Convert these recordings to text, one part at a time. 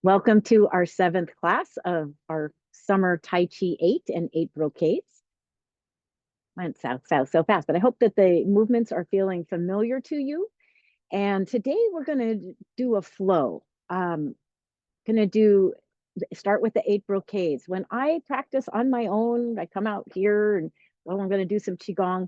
Welcome to our 7th class of our summer Tai Chi 8 and 8 brocades. Went so fast, but I hope that the movements are feeling familiar to you. And today we're going to do a flow. Going to start with the 8 brocades. When I practice on my own, I come out here and I'm going to do some Qigong.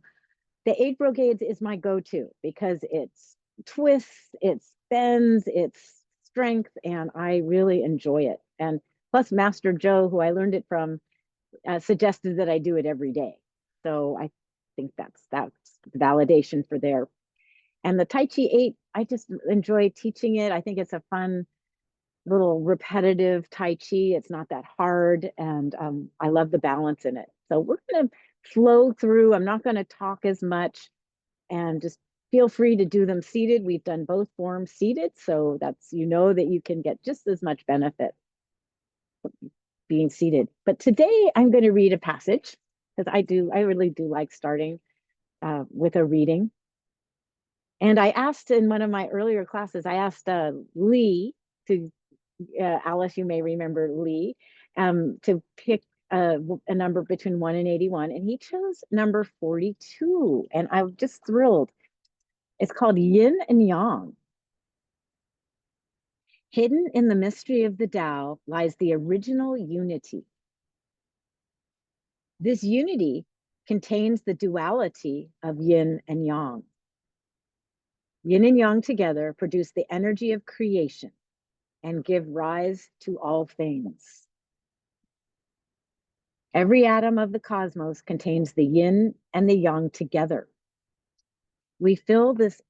The 8 brocades is my go-to because it's twists, it's bends, it's strength, and I really enjoy it. And plus, Master Joe, who I learned it from, suggested that I do it every day. So I think that's validation for there. And the Tai Chi 8, I just enjoy teaching it. I think it's a fun little repetitive Tai Chi. It's not that hard, and I love the balance in it. So we're going to flow through. I'm not going to talk as much, and just feel free to do them seated. We've done both forms seated, so that's, you know, that you can get just as much benefit being seated. But today I'm going to read a passage because I really do like starting with a reading. And I asked in one of my earlier classes, I asked Lee to, Alice, you may remember Lee, to pick a number between 1 and 81, and he chose number 42. And I'm just thrilled. It's called Yin and Yang. Hidden in the mystery of the Tao lies the original unity. This unity contains the duality of yin and yang. Yin and yang together produce the energy of creation and give rise to all things. Every atom of the cosmos contains the yin and the yang together. We feel this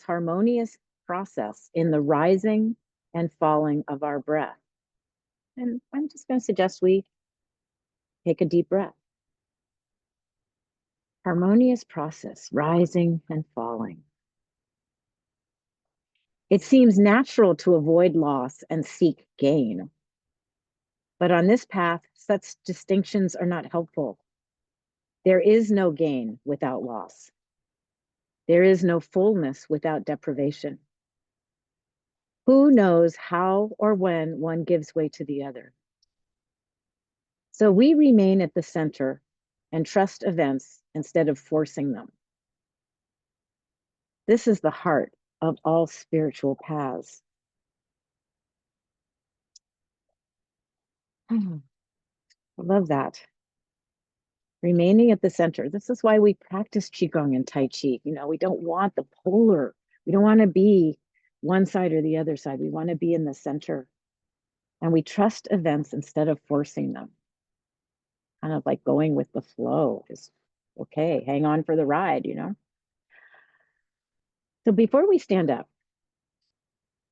harmonious process in the rising and falling of our breath. And I'm just going to suggest we take a deep breath. Harmonious process, rising and falling. It seems natural to avoid loss and seek gain. But on this path, such distinctions are not helpful. There is no gain without loss. There is no fullness without deprivation. Who knows how or when one gives way to the other? So we remain at the center and trust events instead of forcing them. This is the heart of all spiritual paths. I love that. Remaining at the center. This is why we practice Qigong and Tai Chi. You know, we don't want the polar. We don't want to be one side or the other side. We want to be in the center. And we trust events instead of forcing them. Kind of like going with the flow. Just, okay, hang on for the ride, you know? So before we stand up,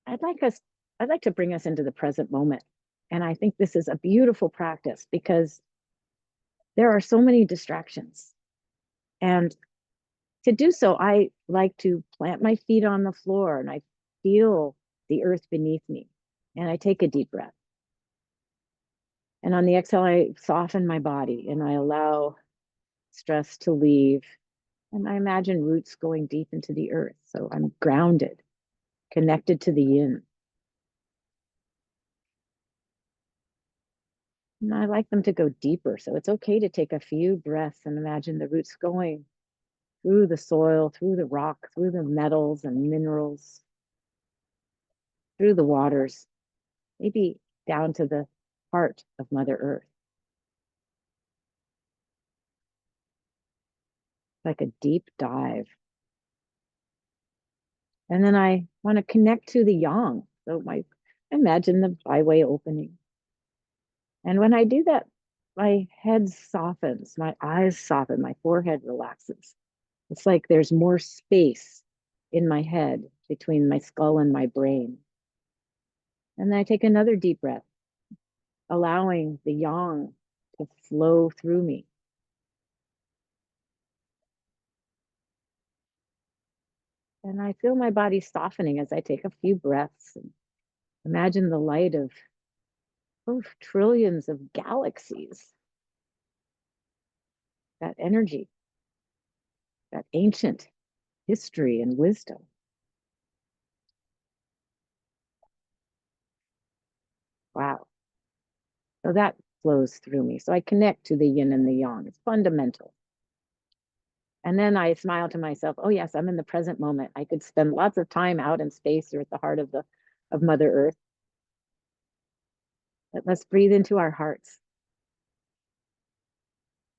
I'd like to bring us into the present moment. And I think this is a beautiful practice because there are so many distractions. And to do so, I like to plant my feet on the floor and I feel the earth beneath me. And I take a deep breath. And on the exhale, I soften my body and I allow stress to leave. And I imagine roots going deep into the earth. So I'm grounded, connected to the yin. And I like them to go deeper. So it's okay to take a few breaths and imagine the roots going through the soil, through the rock, through the metals and minerals, through the waters, maybe down to the heart of Mother Earth. Like a deep dive. And then I want to connect to the yang. So imagine the byway opening. And when I do that, my head softens, my eyes soften, my forehead relaxes. It's like there's more space in my head between my skull and my brain. And then I take another deep breath, allowing the yang to flow through me. And I feel my body softening as I take a few breaths and imagine the light of trillions of galaxies. That energy, that ancient history and wisdom. Wow. So that flows through me. So I connect to the yin and the yang. It's fundamental. And then I smile to myself, oh yes, I'm in the present moment. I could spend lots of time out in space or at the heart of the of Mother Earth. But let's breathe into our hearts.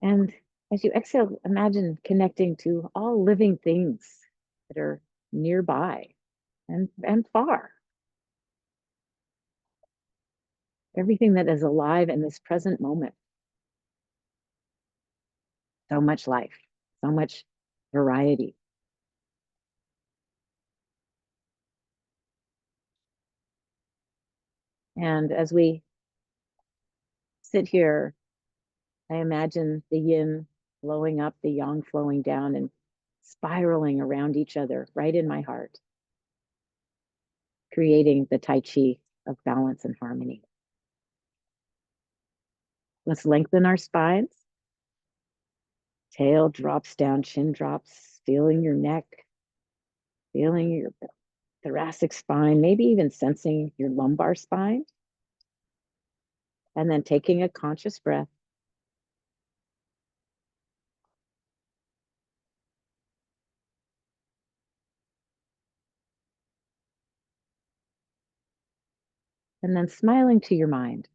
And as you exhale, imagine connecting to all living things that are nearby and far. Everything that is alive in this present moment. So much life, so much variety. And as we sit here, I imagine the yin flowing up, the yang flowing down, and spiraling around each other right in my heart, creating the Tai Chi of balance and harmony. Let's lengthen our spines. Tail drops down, chin drops, feeling your neck, feeling your thoracic spine, maybe even sensing your lumbar spine. And then taking a conscious breath. And then smiling to your mind.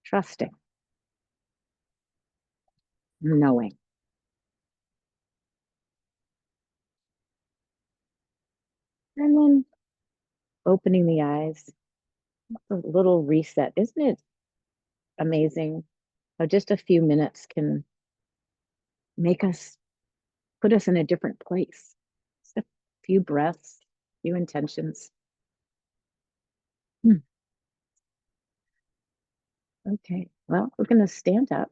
Trusting, knowing. And then opening the eyes, a little reset. Isn't it amazing how just a few minutes can make us, put us in a different place? Just a few breaths, few intentions. Hmm. Okay, well, we're going to stand up.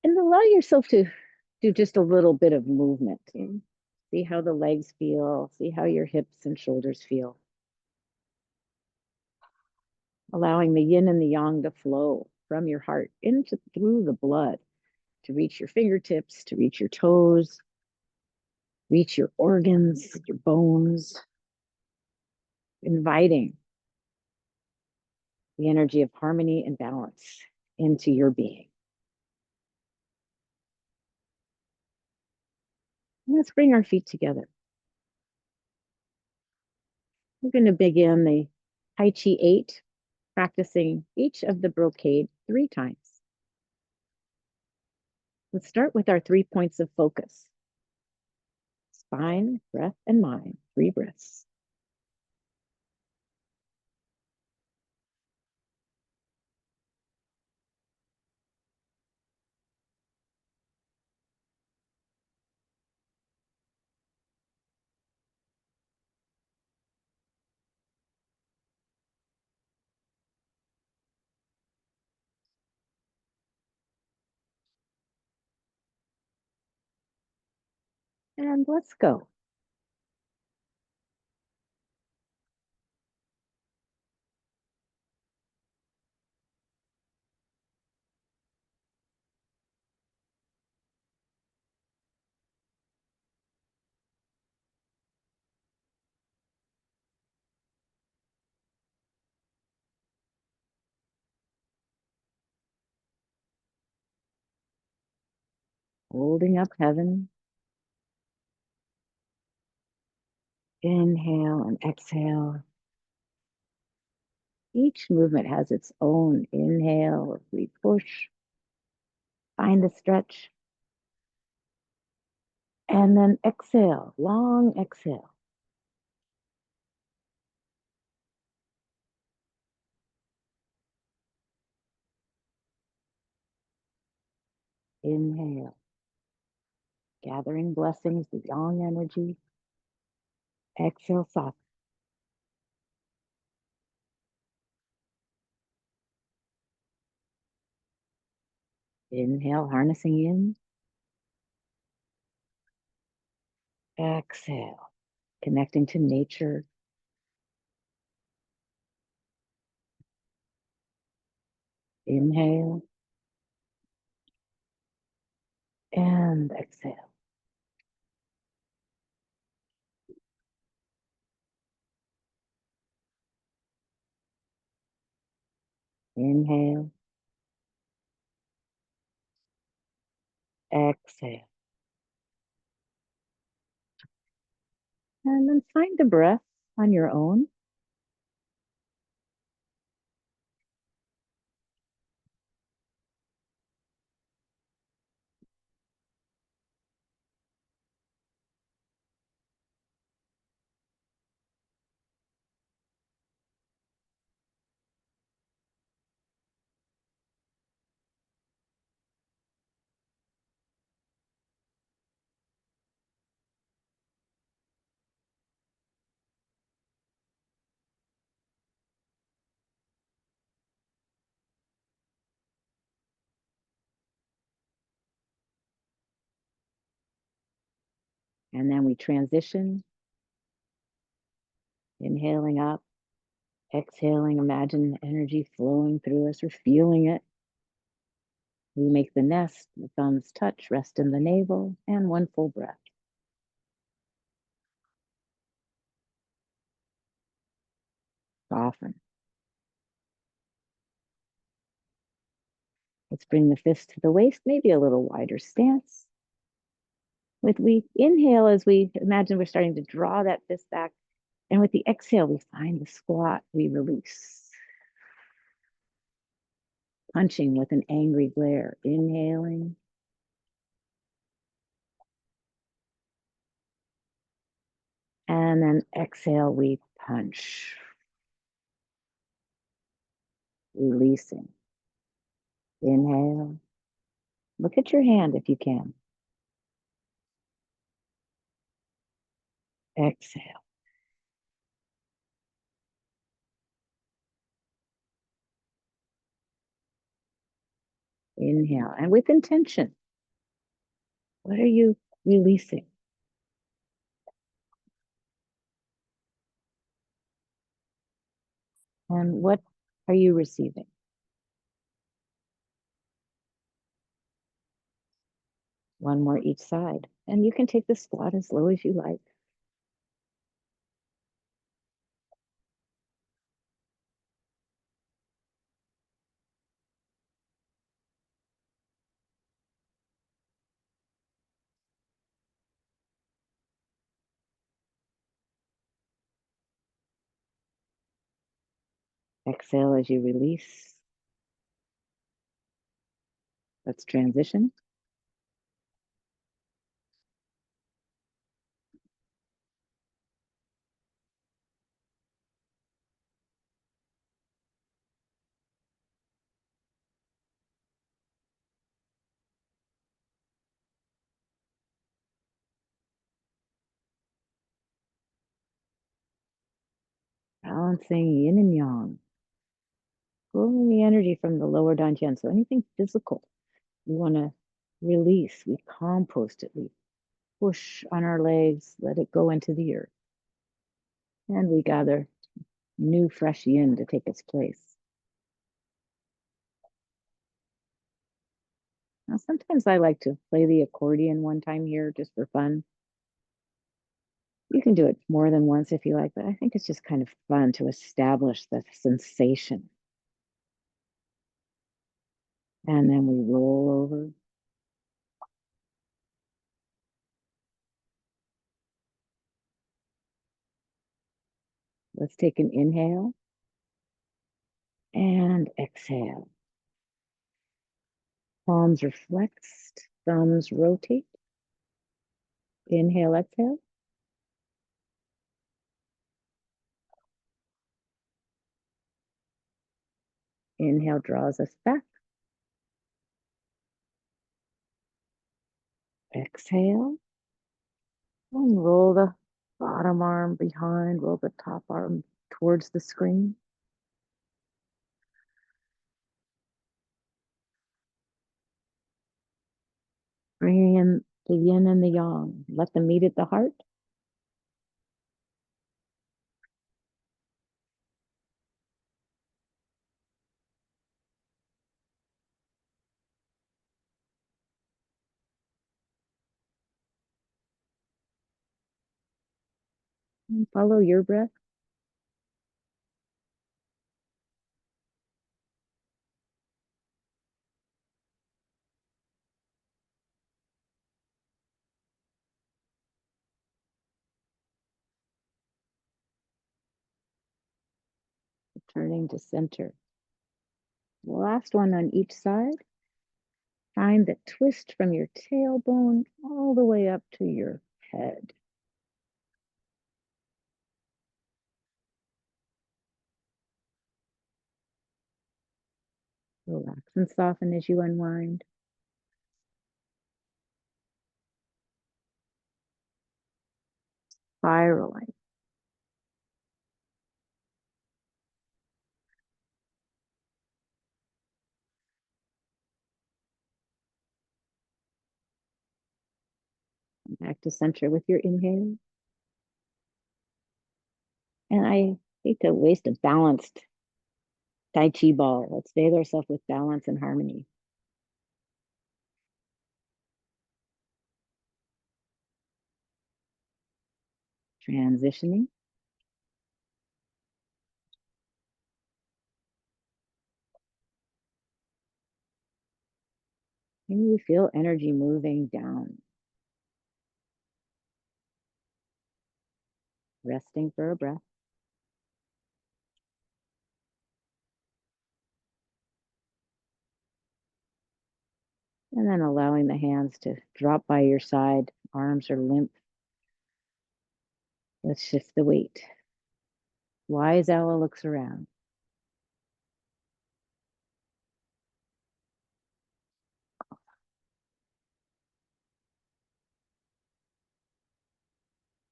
And allow yourself to do just a little bit of movement. See how the legs feel, see how your hips and shoulders feel. Allowing the yin and the yang to flow from your heart into through the blood to reach your fingertips, to reach your toes, reach your organs, your bones, inviting the energy of harmony and balance into your being. And let's bring our feet together. We're going to begin the Tai Chi 8, practicing each of the brocade 3 times. Let's start with our 3 points of focus. Spine, breath, and mind. 3 breaths. And let's go. Holding up heaven. Inhale and exhale. Each movement has its own inhale. We push, find a stretch, and then exhale, long exhale. Inhale, gathering blessings, the yang energy. Exhale, soft. Inhale, harnessing in. Exhale. connecting to nature. Inhale and exhale. Inhale, exhale. And then find the breath on your own. And then we transition, inhaling up, exhaling. Imagine energy flowing through us or feeling it. We make the nest, the thumbs touch, rest in the navel, and one full breath. Soften. Let's bring the fist to the waist, maybe a little wider stance. With we inhale, as we imagine we're starting to draw that fist back, and with the exhale, we find the squat, we release. Punching with an angry glare, inhaling. And then exhale, we punch, releasing. Inhale. Look at your hand if you can. Exhale. Inhale. And with intention, what are you releasing? And what are you receiving? One more each side. And you can take the squat as low as you like. Exhale as you release. Let's transition. Balancing yin and yang. Pulling the energy from the lower dantian. So anything physical we want to release, we compost it, we push on our legs, let it go into the earth. And we gather new fresh yin to take its place. Now, sometimes I like to play the accordion one time here just for fun. You can do it more than once if you like, but I think it's just kind of fun to establish the sensation. And then we roll over. Let's take an inhale and exhale. Palms are flexed, thumbs rotate. Inhale, exhale. Inhale draws us back. Exhale. And roll the bottom arm behind, roll the top arm towards the screen. Bringing in the yin and the yang. Let them meet at the heart. And follow your breath. Returning to center. The last one on each side. Find the twist from your tailbone all the way up to your head. Relax and soften as you unwind. Spiraling. Back to center with your inhale. And I hate to waste a balanced Tai Chi ball. Let's bathe ourselves with balance and harmony. Transitioning. And you feel energy moving down. Resting for a breath. And then allowing the hands to drop by your side. Arms are limp. Let's shift the weight. Wise owl looks around.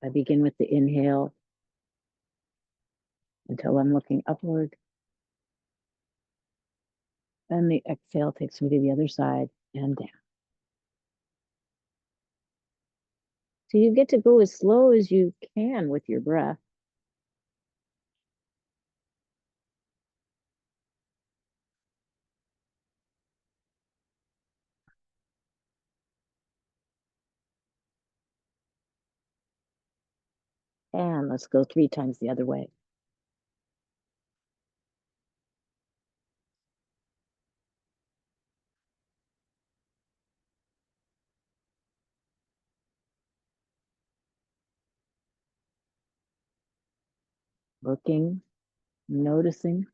I begin with the inhale until I'm looking upward. And the exhale takes me to the other side and down. So you get to go as slow as you can with your breath. And let's go 3 times the other way. Looking, noticing.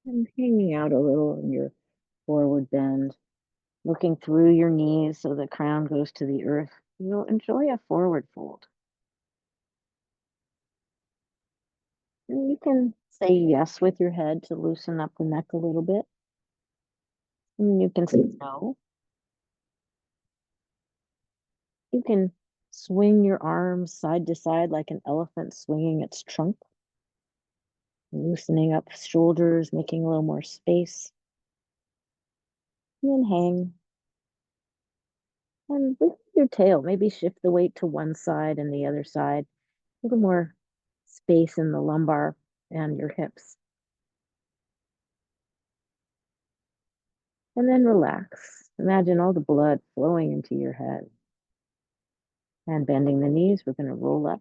And hanging out a little in your forward bend. Looking through your knees so the crown goes to the earth. You'll enjoy a forward fold. And you can say yes with your head to loosen up the neck a little bit. And you can say no. You can swing your arms side to side like an elephant swinging its trunk, loosening up shoulders, making a little more space. And then hang. And with your tail, maybe shift the weight to one side and the other side. A little more space in the lumbar and your hips. And then relax. Imagine all the blood flowing into your head. And bending the knees, we're going to roll up.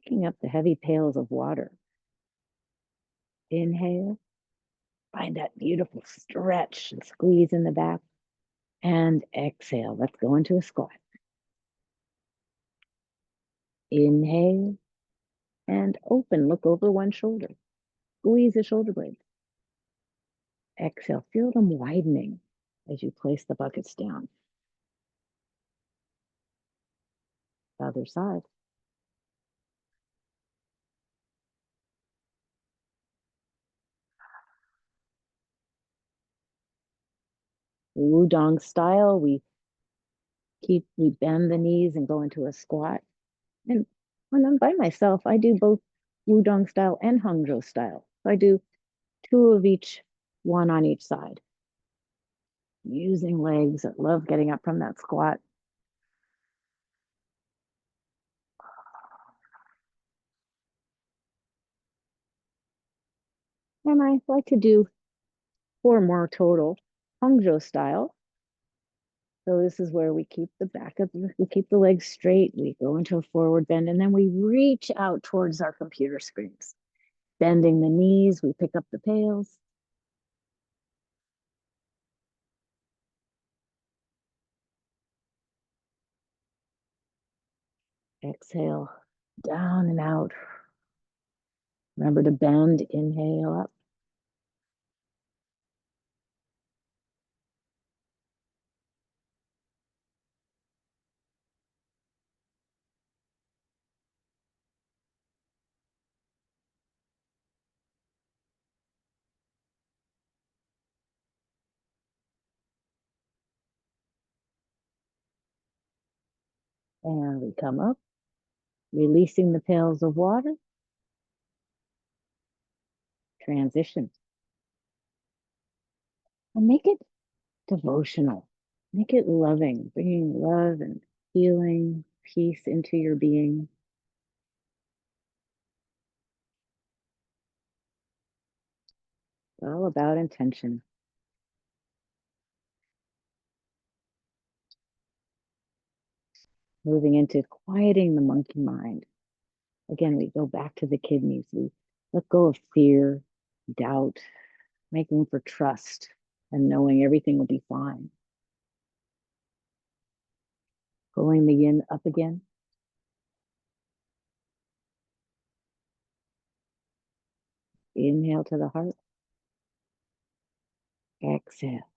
Picking up the heavy pails of water. Inhale. Find that beautiful stretch and squeeze in the back. And exhale. Let's go into a squat. Inhale and open. Look over one shoulder. Squeeze the shoulder blades. Exhale. Feel them widening as you place the buckets down. Other side. Wudang style. We bend the knees and go into a squat. And when I'm by myself, I do both Wudang style and Hangzhou style. So I do two of each, one on each side. Using legs. I love getting up from that squat. And I like to do four more total Hangzhou style. So this is where we keep the back of we keep the legs straight, we go into a forward bend, and then we reach out towards our computer screens. Bending the knees, we pick up the pails. Exhale, down and out. Remember to bend, inhale up. And we come up, releasing the pails of water. Transition. And make it devotional. Make it loving, bringing love and healing, peace into your being. It's all about intention. Moving into quieting the monkey mind. Again, we go back to the kidneys. We let go of fear, doubt, making for trust and knowing everything will be fine. Pulling the yin up again. Inhale to the heart. Exhale.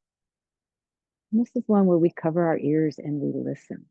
And this is one where we cover our ears and we listen.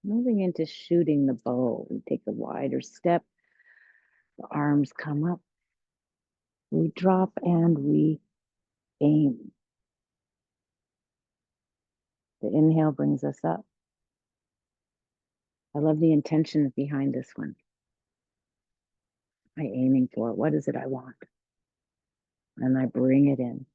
Moving into shooting the bow. We take a wider step. The arms come up. We drop and we aim. The inhale brings us up. I love the intention behind this one. Am I aiming for? What is it I want? And I bring it in.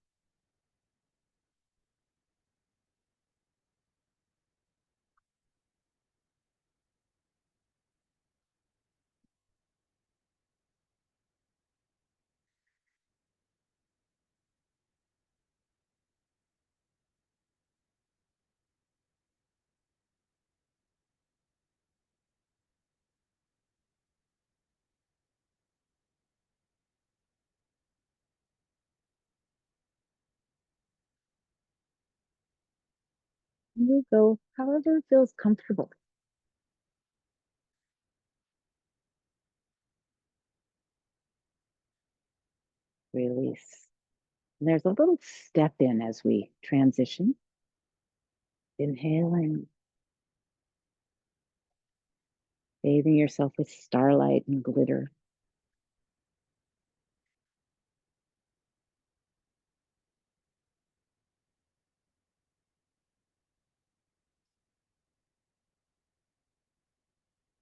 And we go however it feels comfortable. Release. And there's a little step in as we transition. Inhaling, bathing yourself with starlight and glitter.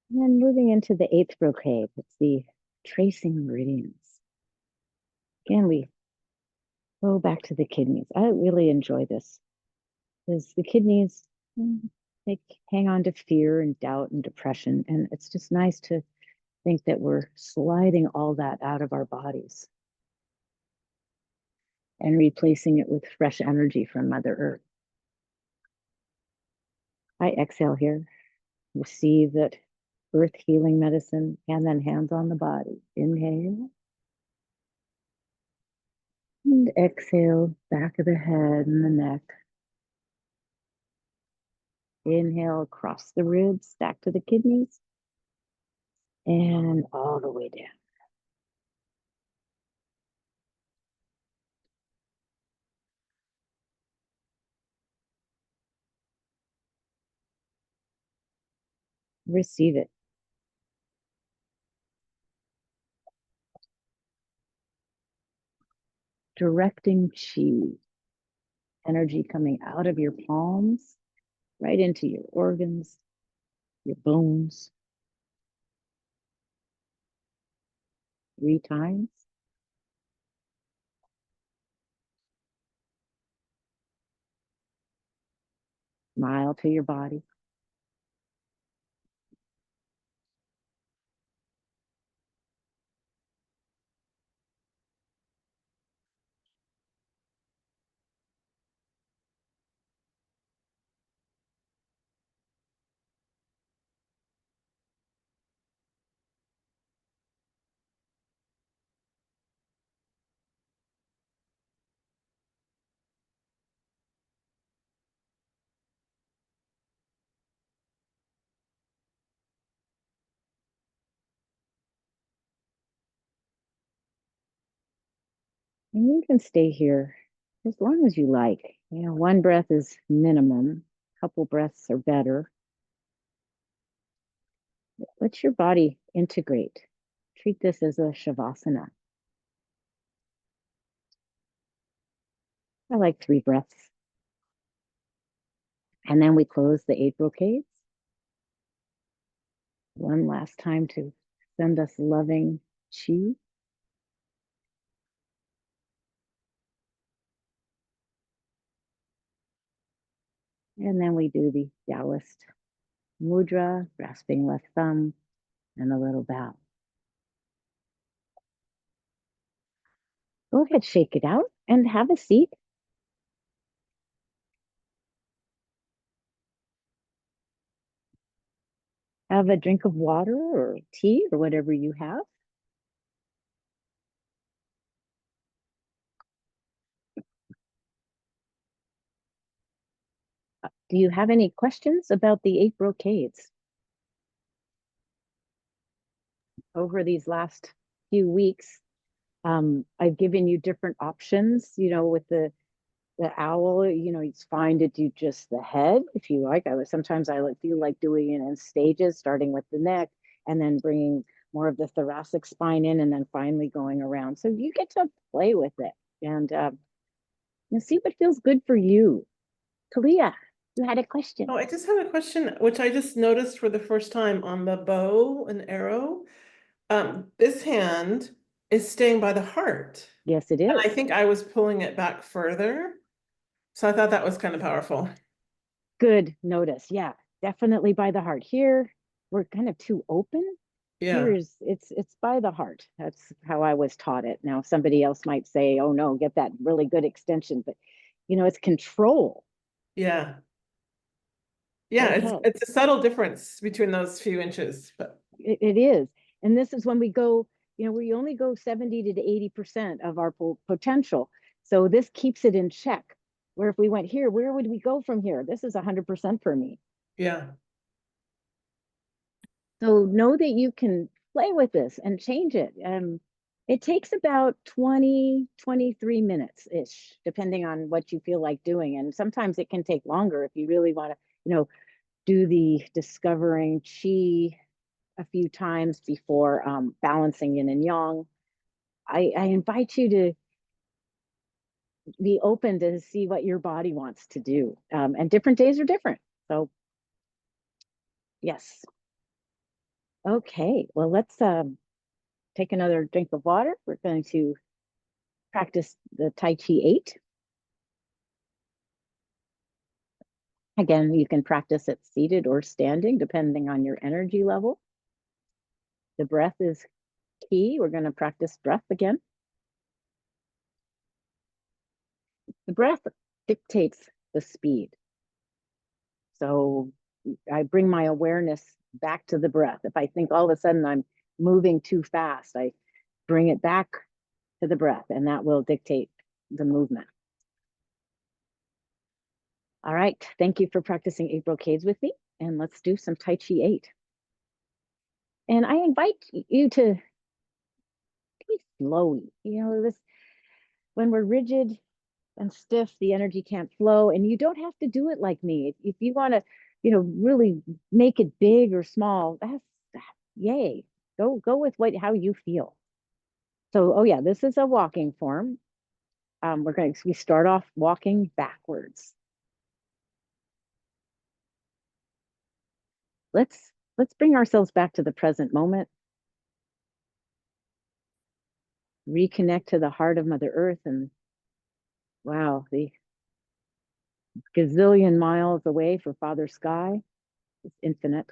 And then moving into the eighth brocade, it's the tracing meridians. Again, we go back to the kidneys. I really enjoy this because the kidneys, they hang on to fear and doubt and depression. And it's just nice to think that we're sliding all that out of our bodies and replacing it with fresh energy from Mother Earth. I exhale here, receive that earth healing medicine, and then hands on the body. Inhale. And exhale, back of the head and the neck. Inhale across the ribs, back to the kidneys, and all the way down. Receive it. Directing chi, energy coming out of your palms, right into your organs, your bones. 3 times. Smile to your body. And you can stay here as long as you like. You know, 1 breath is minimum, a couple breaths are better. Let your body integrate. Treat this as a shavasana. I like 3 breaths. And then we close the 8 brocades. One last time to send us loving chi. And then we do the Taoist mudra, grasping left thumb, and a little bow. Go ahead, shake it out and have a seat. Have a drink of water or tea or whatever you have. Do you have any questions about the 8 brocades? Over these last few weeks, I've given you different options, you know, with the owl, you know, it's fine to do just the head if you like. Sometimes I feel like doing it in stages, starting with the neck and then bringing more of the thoracic spine in and then finally going around. So you get to play with it and see what feels good for you. Kalia, you had a question. Oh, I just have a question, which I just noticed for the first time on the bow and arrow. This hand is staying by the heart. Yes, it And is. I think I was pulling it back further. So I thought that was kind of powerful. Good notice. Yeah, definitely by the heart. Here, we're kind of too open. Yeah. Here's it's by the heart. That's how I was taught it. Now somebody else might say, "Oh no, get that really good extension," but you know, it's control. Yeah. Yeah, Go it's ahead. it's a subtle difference between those few inches, but It is. And this is when we go, you know, we only go 70 to 80% of our potential. So this keeps it in check. Where if we went here, where would we go from here? This is 100% for me. yeah. So know that you can play with this and change it. It takes about 20, 23 minutes-ish, depending on what you feel like doing. And sometimes it can take longer if you really want to, do the discovering chi a few times before balancing yin and yang. I invite you to be open to see what your body wants to do. And different days are different. So, yes. Okay, well, let's take another drink of water. We're going to practice the Tai Chi 8. Again, you can practice it seated or standing, depending on your energy level. The breath is key. We're going to practice breath again. The breath dictates the speed. So I bring my awareness back to the breath. If I think all of a sudden I'm moving too fast, I bring it back to the breath, and that will dictate the movement. All right, thank you for practicing 8 brocades with me, and let's do some Tai Chi 8. And I invite you to be slowly. When we're rigid and stiff, the energy can't flow, and you don't have to do it like me. If you want to, really make it big or small, that's yay. Go with how you feel. So, oh yeah, this is a walking form. We start off walking backwards. Let's bring ourselves back to the present moment. Reconnect to the heart of Mother Earth, and wow, the gazillion miles away for Father Sky is infinite.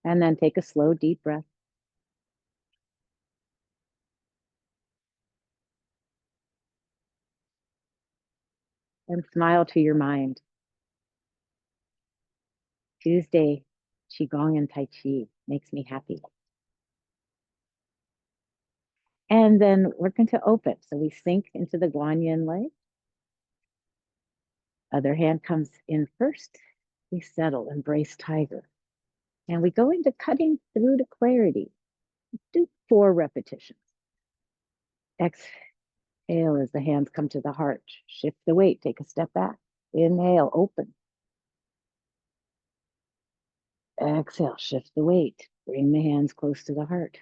And then take a slow, deep breath. And smile to your mind. Tuesday, Qigong and Tai Chi makes me happy. And then we're going to open. So we sink into the Guanyin leg. Other hand comes in first. We settle, embrace tiger. And we go into cutting through to clarity. Do 4 repetitions. Exhale as the hands come to the heart. Shift the weight, take a step back. Inhale, open. Exhale, shift the weight. Bring the hands close to the heart.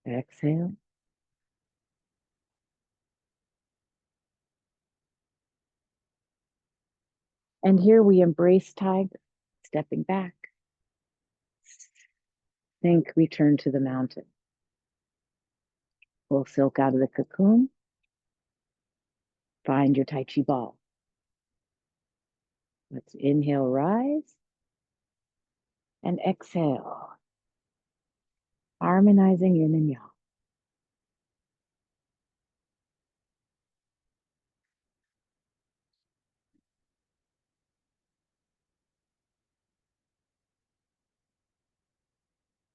Exhale. And here we embrace tiger, stepping back. Think, return to the mountain. Pull silk out of the cocoon. Find your Tai Chi ball. Let's inhale, rise. And exhale. Harmonizing yin and yang.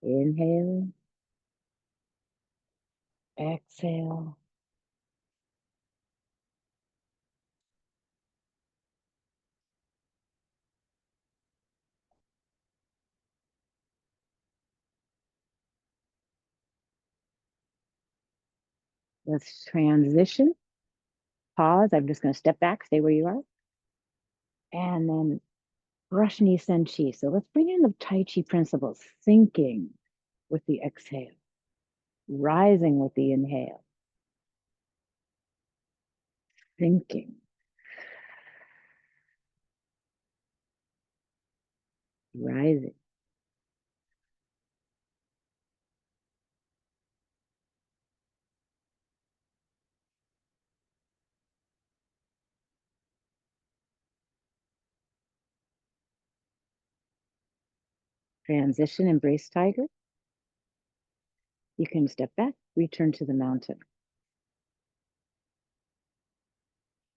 Inhaling. Exhale. Let's transition. Pause. I'm just going to step back, stay where you are. And then brush knee, send chi. So let's bring in the Tai Chi principles, sinking with the exhale, rising with the inhale, sinking, rising. Transition, embrace tiger. You can step back, return to the mountain.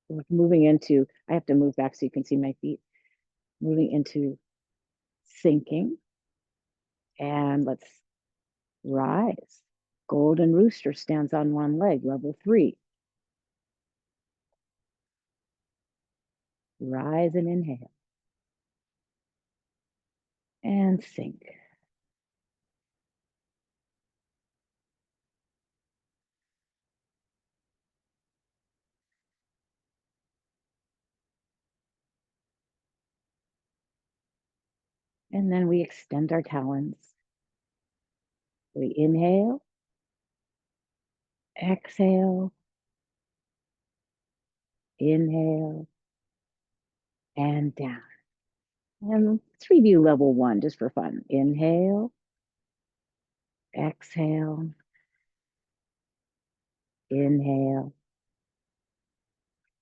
We're moving into, I have to move back so you can see my feet. Moving into sinking. And let's rise. Golden rooster stands on one leg, level 3. Rise and inhale. and sink. And then we extend our talons. We inhale, exhale, inhale, and down. And let's review level 1 just for fun. Inhale, exhale, inhale,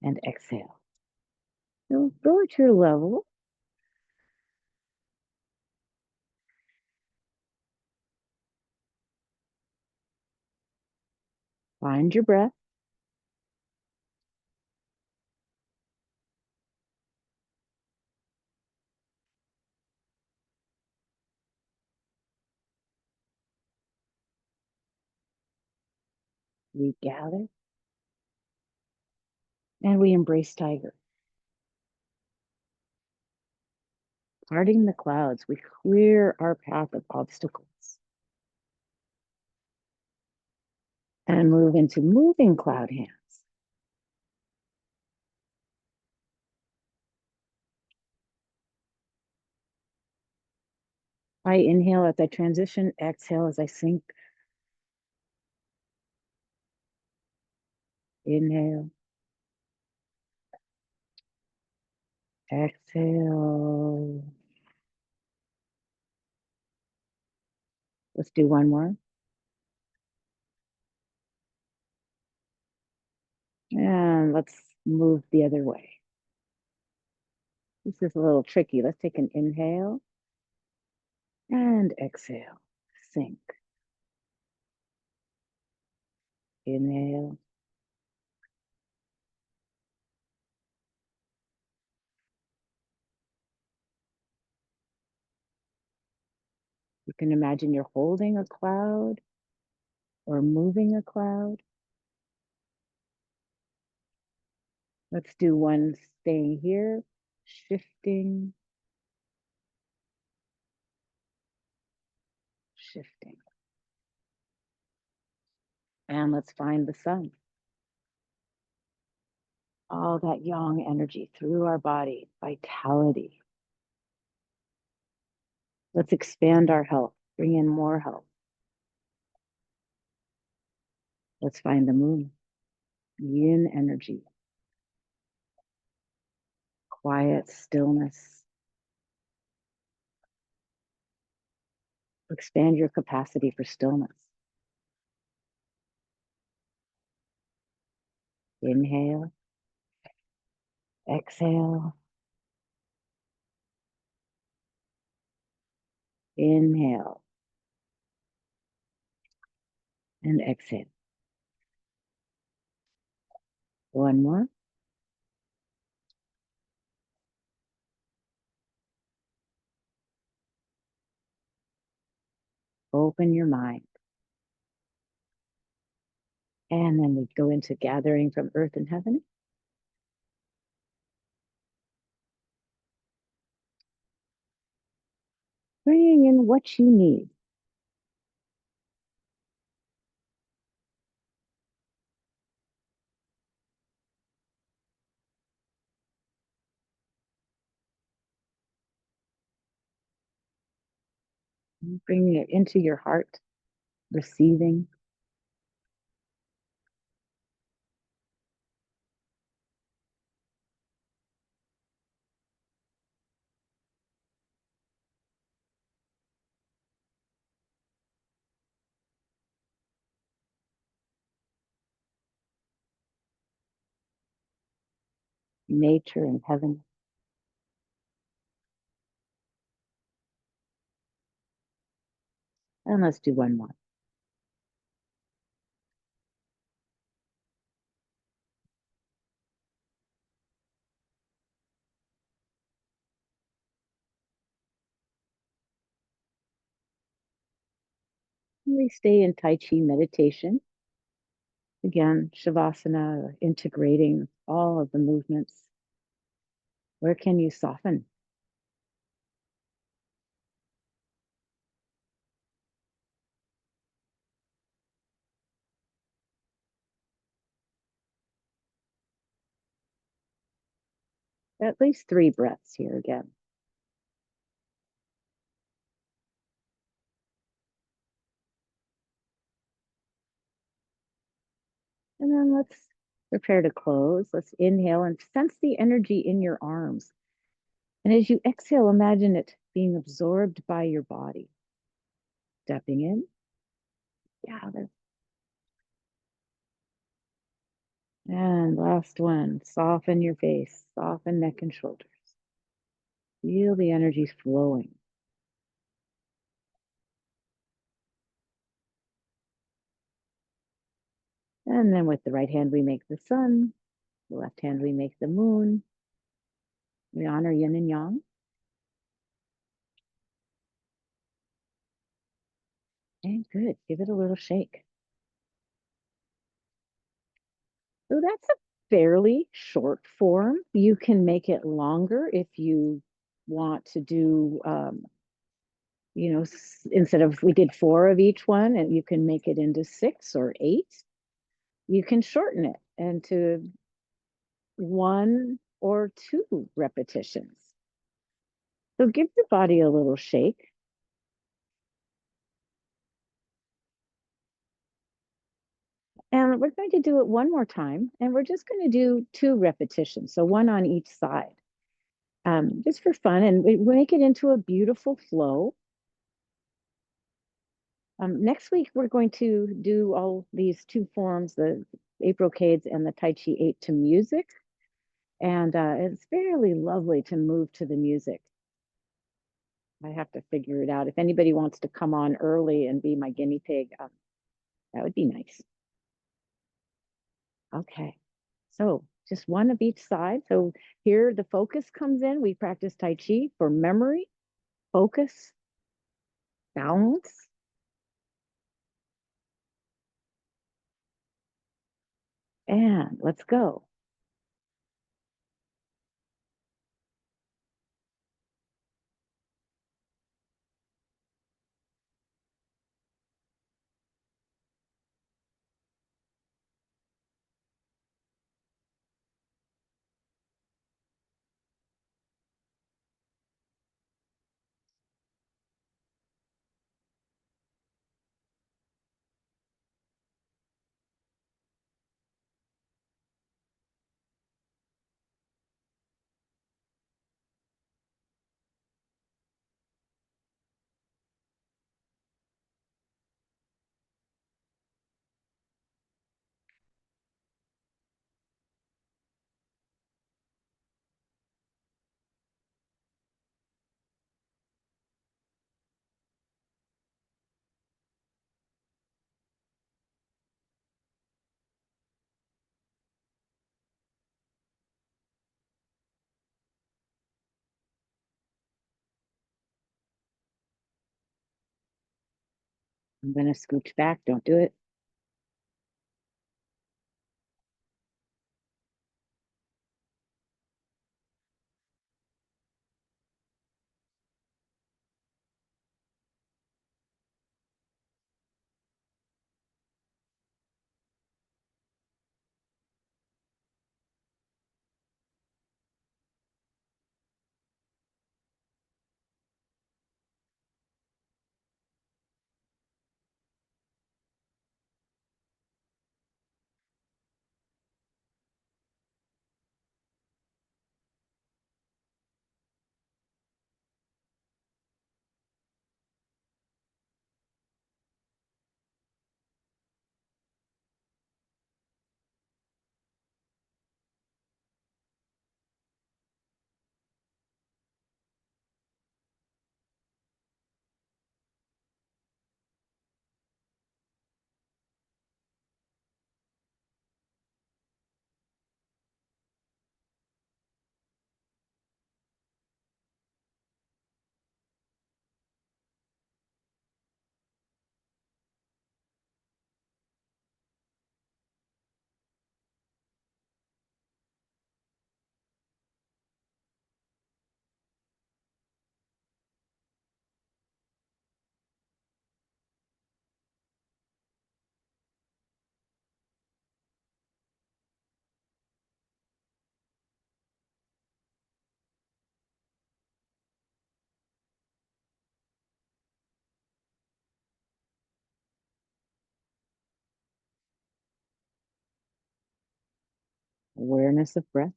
and exhale. So go at your level. Find your breath. We gather and we embrace tiger. Parting the clouds, we clear our path of obstacles and move into moving cloud hands. I inhale as I transition, exhale as I sink. Inhale, exhale. Let's do one more. And let's move the other way. This is a little tricky. Let's take an inhale and exhale. Sink. Inhale. You can imagine you're holding a cloud or moving a cloud. Let's do one staying here, shifting, shifting. And let's find the sun. All that yang energy through our body, vitality. Let's expand our health, bring in more health. Let's find the moon, yin energy, quiet stillness. Expand your capacity for stillness. Inhale, exhale, inhale, and exhale. One more. Open your mind. And then we go into gathering from earth and heaven. Bringing in what you need. Bringing it into your heart, receiving. Nature and heaven. And let's do one more. We stay in Tai Chi meditation. Again, Shavasana, integrating all of the movements. Where can you soften? at least 3 breaths here again. And then let's prepare to close. Let's inhale and sense the energy in your arms. And as you exhale, imagine it being absorbed by your body. Stepping in, gather. And last one, soften your face, soften neck and shoulders. Feel the energy flowing. And then with the right hand, we make the sun. The left hand, we make the moon. We honor yin and yang. And good. Give it a little shake. So that's a fairly short form. You can make it longer if you want to do, instead of we did 4 of each one, and you can make it into 6 or 8. You can shorten it into 1 or 2 repetitions. So give your body a little shake. And we're going to do it one more time, and we're just going to do 2 repetitions, so 1 on each side, just for fun, and we make it into a beautiful flow. Next week, we're going to do all these 2 forms, the 8 brocades and the Tai Chi 8 to music, and it's fairly lovely to move to the music. I have to figure it out. If anybody wants to come on early and be my guinea pig, that would be nice. Okay, so just 1 of each side. So here the focus comes in. We practice Tai Chi for memory, focus, balance. And let's go. I'm going to scooch back. Don't do it. Awareness of breath.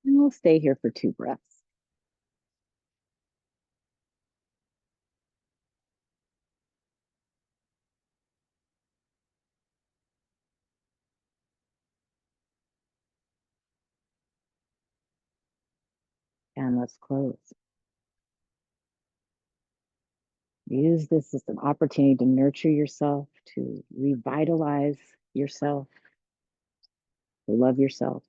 And we'll stay here for 2 breaths. And let's close. Use this as an opportunity to nurture yourself, to revitalize yourself, to love yourself.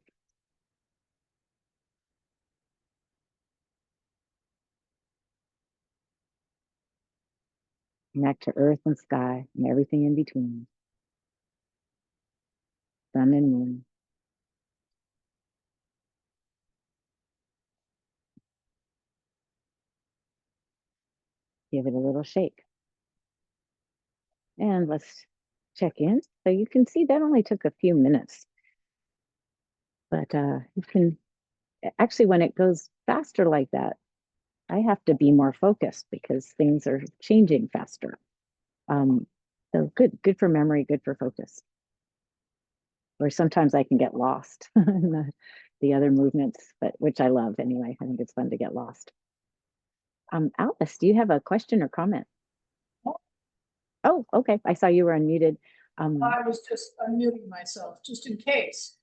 Connect to earth and sky and everything in between. Sun and moon. Give it a little shake. And let's check in. So you can see that only took a few minutes. But you can actually, when it goes faster like that, I have to be more focused because things are changing faster. So good for memory, good for focus. Or sometimes I can get lost in the other movements, but which I love anyway. I think it's fun to get lost. Alice, do you have a question or comment? Oh, okay. I saw you were unmuted. I was just unmuting myself, just in case.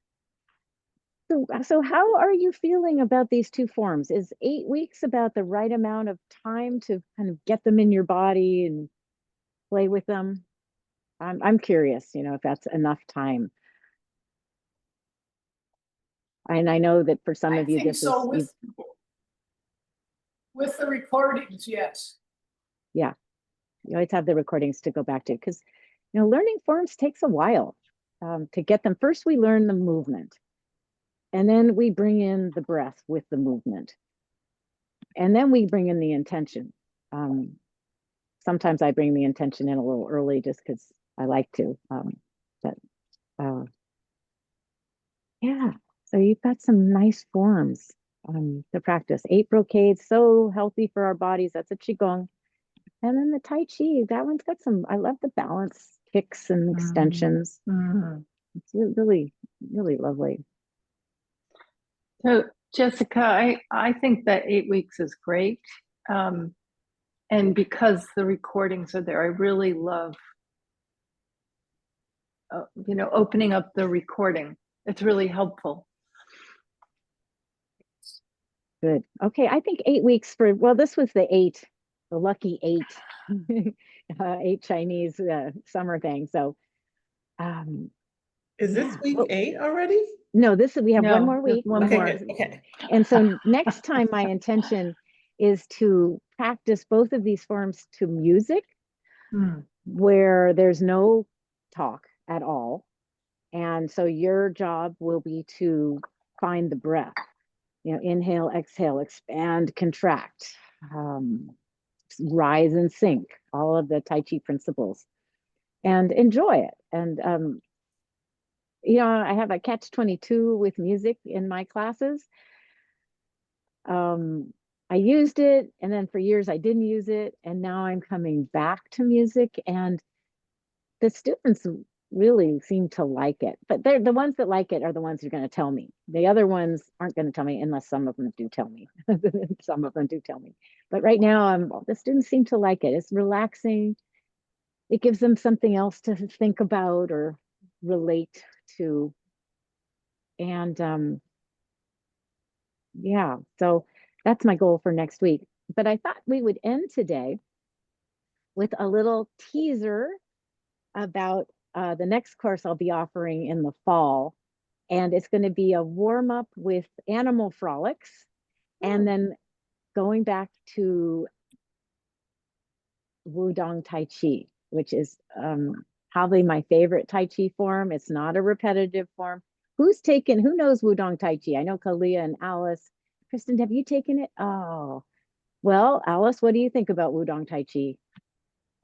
So how are you feeling about these 2 forms? Is 8 weeks about the right amount of time to kind of get them in your body and play with them? I'm curious, if that's enough time. And I know that for some I of you, think this so is, with the recordings, yes. yeah, you always have the recordings to go back to because, learning forms takes a while to get them. First, we learn the movement, and then we bring in the breath with the movement, and then we bring in the intention. Sometimes I bring the intention in a little early just because I like to. But yeah, so you've got some nice forms to practice. 8 brocades, so healthy for our bodies. That's a qigong. And then the Tai Chi, that one's got some, I love the balance kicks and extensions. It's really, really lovely. So Jessica, I think that 8 weeks is great. And because the recordings are there, I really love, opening up the recording. It's really helpful. Good. Okay, I think 8 weeks well, this was the lucky 8, 8 Chinese summer thing. So, Is this week 8 already? no, we have one more week. One more. Okay. And so next time my intention is to practice both of these forms to music where there's no talk at all. And so your job will be to find the breath, inhale, exhale, expand, contract, rise and sink, all of the Tai Chi principles, and enjoy it. And, I have a catch-22 with music in my classes. I used it, and then for years I didn't use it, and now I'm coming back to music, and the students really seem to like it. But they're the ones that like it are the ones who are going to tell me. The other ones aren't going to tell me unless some of them do tell me. Some of them do tell me. But right now, the students seem to like it. It's relaxing. It gives them something else to think about or relate to. And yeah, so that's my goal for next week. But I thought we would end today with a little teaser about the next course I'll be offering in the fall. And it's going to be a warm up with animal frolics and then going back to Wudang Tai Chi, which is probably my favorite Tai Chi form. It's not a repetitive form. Who knows Wudang Tai Chi? I know Kalia and Alice. Kristen, have you taken it? Oh, well, Alice, what do you think about Wudang Tai Chi?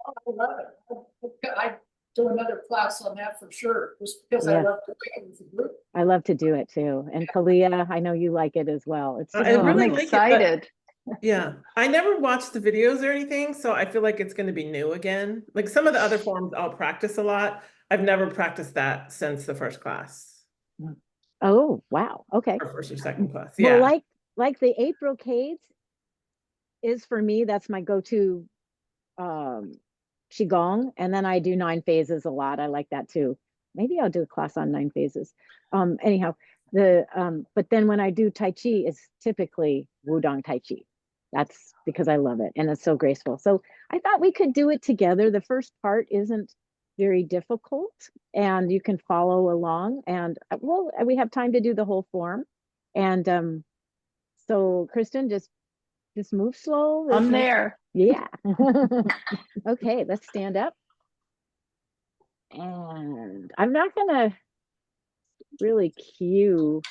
I love it. I do another class on that for sure, just because I love to do it with the group. I love to do it too. And Kalia, I know you like it as well. It's just I really I'm like excited. Yeah, I never watched the videos or anything, so I feel like it's going to be new again. Like some of the other forms I'll practice a lot. I've never practiced that since the first class Oh, wow. Okay. or first or second class. Well, Yeah. like the 8 brocades is for me, that's my go-to um qigong, and then I do 9 phases a lot. I like that too. Maybe I'll do a class on 9 phases. Anyhow, but then when I do Tai Chi, it's typically Wudang Tai Chi. That's because I love it and it's so graceful. So I thought we could do it together. The first part isn't very difficult and you can follow along, and well, we have time to do the whole form. And so Kristen, just move slow. There's I'm no, there. yeah. Okay, let's stand up. And I'm not gonna really cue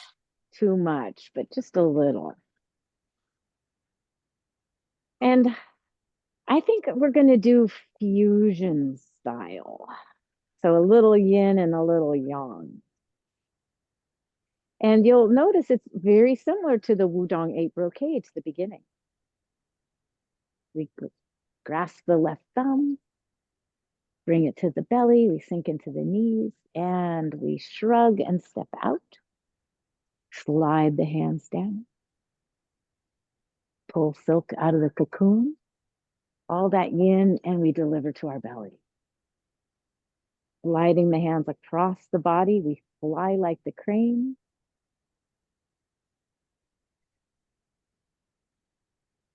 too much, but just a little. And I think we're gonna do fusion style. So a little yin and a little yang. And you'll notice it's very similar to the Wudong 8 brocades, the beginning. We grasp the left thumb, bring it to the belly, we sink into the knees, and we shrug and step out. Slide the hands down. Pull silk out of the cocoon, all that yin, and we deliver to our belly. Gliding the hands across the body, we fly like the crane.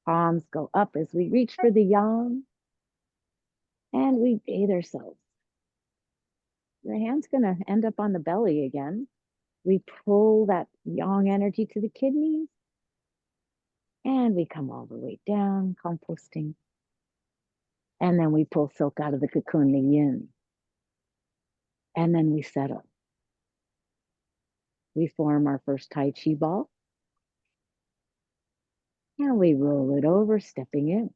Palms go up as we reach for the yang, and we bathe ourselves. The hand's going to end up on the belly again. We pull that yang energy to the kidneys, and we come all the way down, composting. And then we pull silk out of the cocoon, the yin. And then we settle. We form our first Tai Chi ball. And we roll it over, stepping in.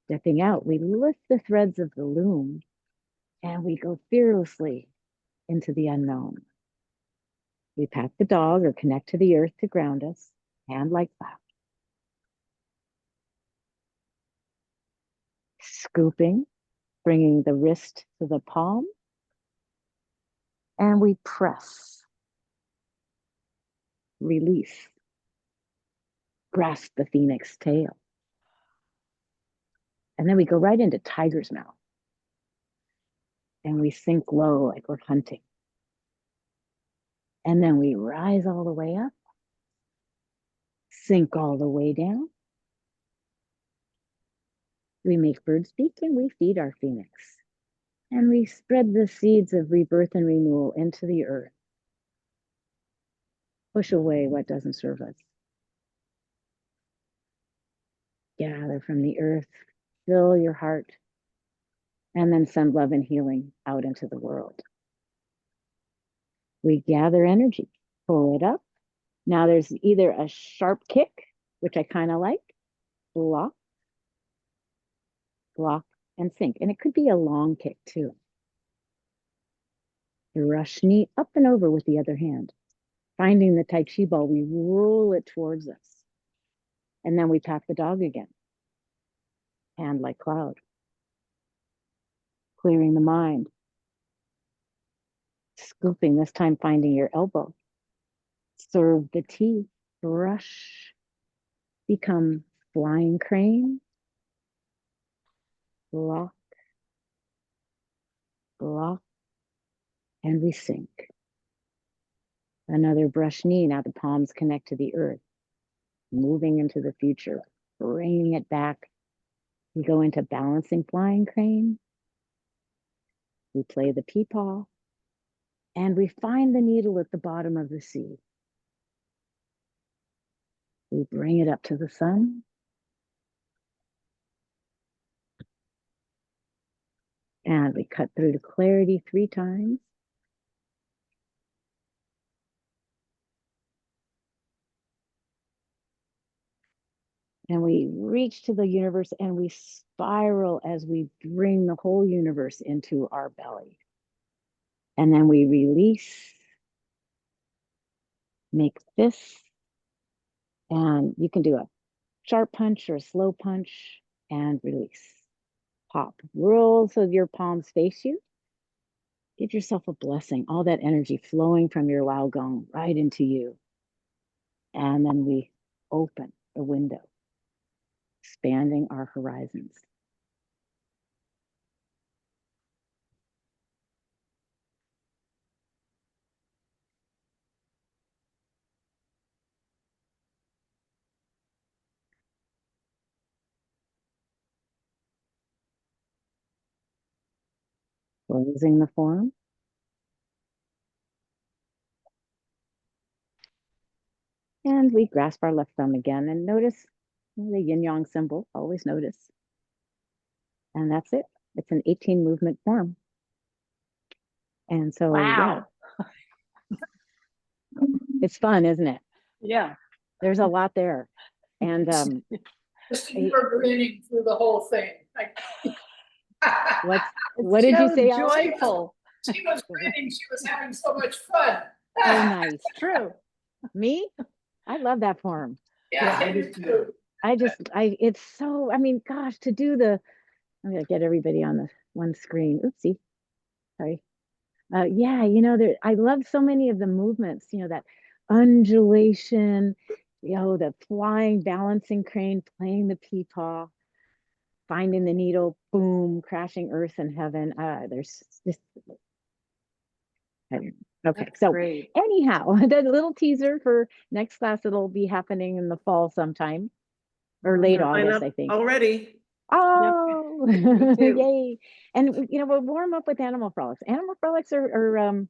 Stepping out, we lift the threads of the loom and we go fearlessly into the unknown. We pat the dog or connect to the earth to ground us, hand like that. Scooping, bringing the wrist to the palm, and we press, release, grasp the phoenix tail. And then we go right into tiger's mouth. And we sink low like we're hunting. And then we rise all the way up, sink all the way down. We make bird speak and we feed our phoenix. And we spread the seeds of rebirth and renewal into the earth. Push away what doesn't serve us. Gather from the earth, fill your heart, and then send love and healing out into the world. We gather energy, pull it up. Now there's either a sharp kick, which I kind of like, block, block, and sink. And it could be a long kick too. Brush knee up and over with the other hand. Finding the Tai Chi ball, we roll it towards us. And then we pat the dog again. Hand like cloud. Clearing the mind. Scooping, this time finding your elbow. Serve the tea. Brush. Become flying crane. Block. Block. And we sink. Another brush knee. Now the palms connect to the earth. Moving into the future. Bringing it back. We go into balancing flying crane. We play the peepaw. And we find the needle at the bottom of the sea. We bring it up to the sun. And we cut through to clarity 3 times. And we reach to the universe and we spiral as we bring the whole universe into our belly. And then we release, make fists, And you can do a sharp punch or a slow punch and release. Pop. Roll so your palms face you. Give yourself a blessing, all that energy flowing from your Lao Gong right into you. And then we open the window, expanding our horizons. Closing the form. And we grasp our left thumb again and notice the yin yang symbol, always notice. And that's it. It's an 18 movement form. And so, Wow. yeah, it's fun, isn't it? Yeah. There's a lot there. And Just you were grinning through the whole thing. what did you so say, Alice? joyful. She was grinning. She was having so much fun. Oh, nice. True. Me? I love that form. Yeah, I do too. It's so, I mean, gosh, to do I'm going to get everybody on the one screen. Oopsie. Sorry. Yeah, I love so many of the movements, that undulation, the flying, balancing crane, playing the peepaw, finding the needle, boom, crashing earth and heaven. There's just, okay. That's So great. anyhow, the little teaser for next class, it'll be happening in the fall sometime or late Sign August, up I think. already. Oh, Me too. yay. And, we'll warm up with animal frolics. Animal frolics are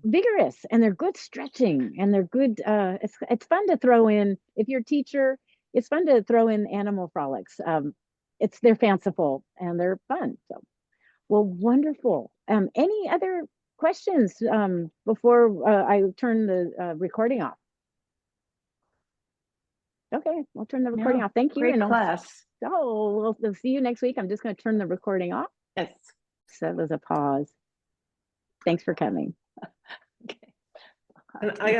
vigorous and they're good stretching and they're good. It's fun to throw in, if you're a teacher, it's fun to throw in animal frolics. They're fanciful and they're fun. So, well, wonderful. Any other questions before I turn the recording off? Okay, I'll turn the recording off. Thank you. Great And class. we'll see you next week. I'm just going to turn the recording off. Yes. So there's a pause. Thanks for coming. Okay. And I